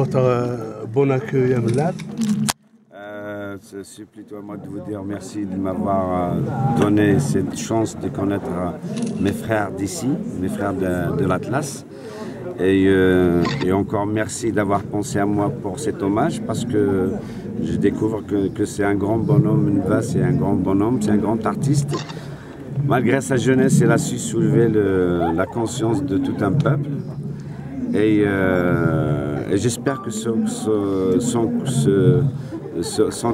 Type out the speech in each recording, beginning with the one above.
votre bon accueil à Mlad. C'est plutôt à moi de vous dire merci de m'avoir donné cette chance de connaître mes frères d'ici, mes frères de l'Atlas. Et encore merci d'avoir pensé à moi pour cet hommage, parce que je découvre que c'est un grand bonhomme, Nva, c'est un grand bonhomme, c'est un grand artiste. Malgré sa jeunesse, il a su soulever la conscience de tout un peuple. Et j'espère que son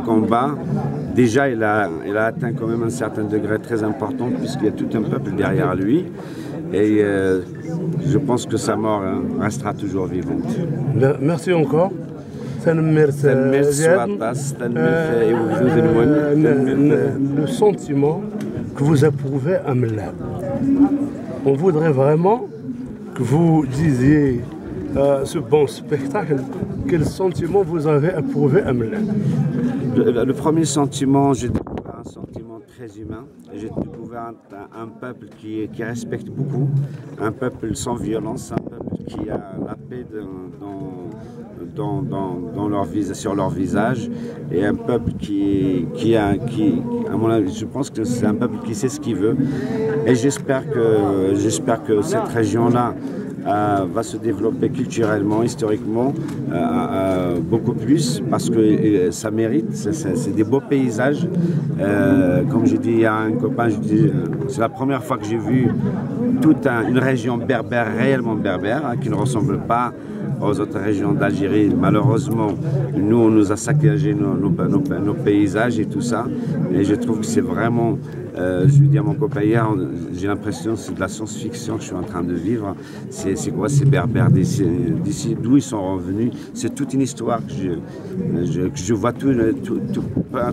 combat, déjà il a atteint quand même un certain degré très important, puisqu'il y a tout un peuple derrière lui. Et je pense que sa mort restera toujours vivante. Merci encore. Le sentiment que vous approuvez à Mlad. On voudrait vraiment que vous disiez ce bon spectacle, quel sentiment vous avez approuvé à Mlad? Le premier sentiment, j'ai découvert un sentiment très humain. J'ai découvert un peuple qui respecte beaucoup, un peuple sans violence, un peuple qui a la paix sur leur visage, et un peuple qui, à mon avis, je pense que c'est un peuple qui sait ce qu'il veut. Et j'espère que cette région-là va se développer culturellement, historiquement, beaucoup plus, parce que ça mérite. C'est des beaux paysages. Comme j'ai dit à un copain, c'est la première fois que j'ai vu toute une région berbère, réellement berbère, qui ne ressemble pas aux autres régions d'Algérie. Malheureusement, nous, on nous a saccagé nos paysages et tout ça. Et je trouve que c'est vraiment, je lui dis à mon copain hier, j'ai l'impression que c'est de la science-fiction que je suis en train de vivre. C'est quoi ces berbères d'ici, d'où ils sont revenus? C'est toute une histoire que je vois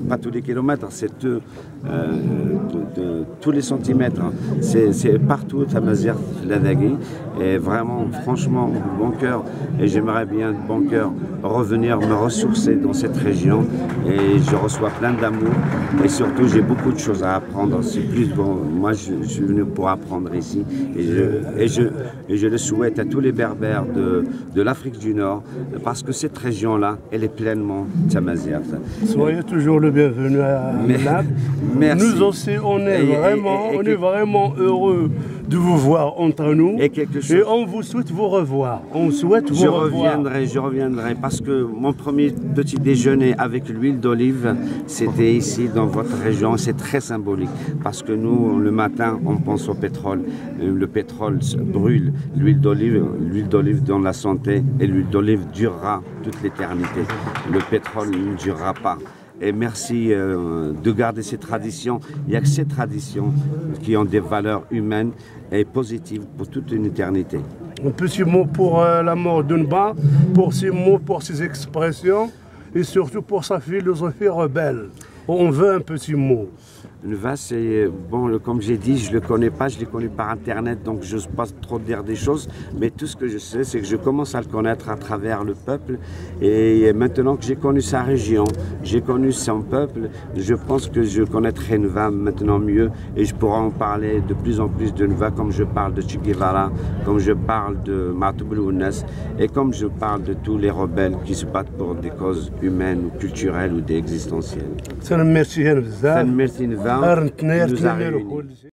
pas tous les kilomètres, c'est tous les centimètres. C'est partout, Tamazight, Ladaghi. Et vraiment, franchement, bon cœur. Et j'aimerais bien, de bon cœur, revenir me ressourcer dans cette région. Et je reçois plein d'amour. Et surtout, j'ai beaucoup de choses à apprendre. C'est plus bon. Moi, je suis venu pour apprendre ici. Et je le souhaite à tous les berbères de l'Afrique du Nord, parce que cette région-là, elle est pleinement Tamazight. Soyez toujours le bienvenu à Mlad. Merci. Nous aussi, on est vraiment heureux de vous voir entre nous. Et on vous souhaite vous revoir. Je reviendrai, parce que mon premier petit déjeuner avec l'huile d'olive, c'était ici dans votre région. C'est très symbolique, parce que nous, le matin, on pense au pétrole. Le pétrole brûle, l'huile d'olive donne la santé, et l'huile d'olive durera toute l'éternité. Le pétrole ne durera pas. Et merci de garder ces traditions. Il n'y a que ces traditions qui ont des valeurs humaines et positives pour toute une éternité. Un petit mot pour la mort d'Nva, pour ses mots, pour ses expressions, et surtout pour sa philosophie rebelle. On veut un petit mot. Nva, c'est bon, comme j'ai dit, je ne le connais pas, je l'ai connu par internet, donc je n'ose pas trop dire des choses, mais tout ce que je sais, c'est que je commence à le connaître à travers le peuple, et maintenant que j'ai connu sa région, j'ai connu son peuple, je pense que je connaîtrai Nva maintenant mieux, et je pourrai en parler de plus en plus de Nva, comme je parle de Che Guevara, comme je parle de Matoub Lounes, et comme je parle de tous les rebelles qui se battent pour des causes humaines ou culturelles ou existentielles. Merci Nva. Nous arrivons.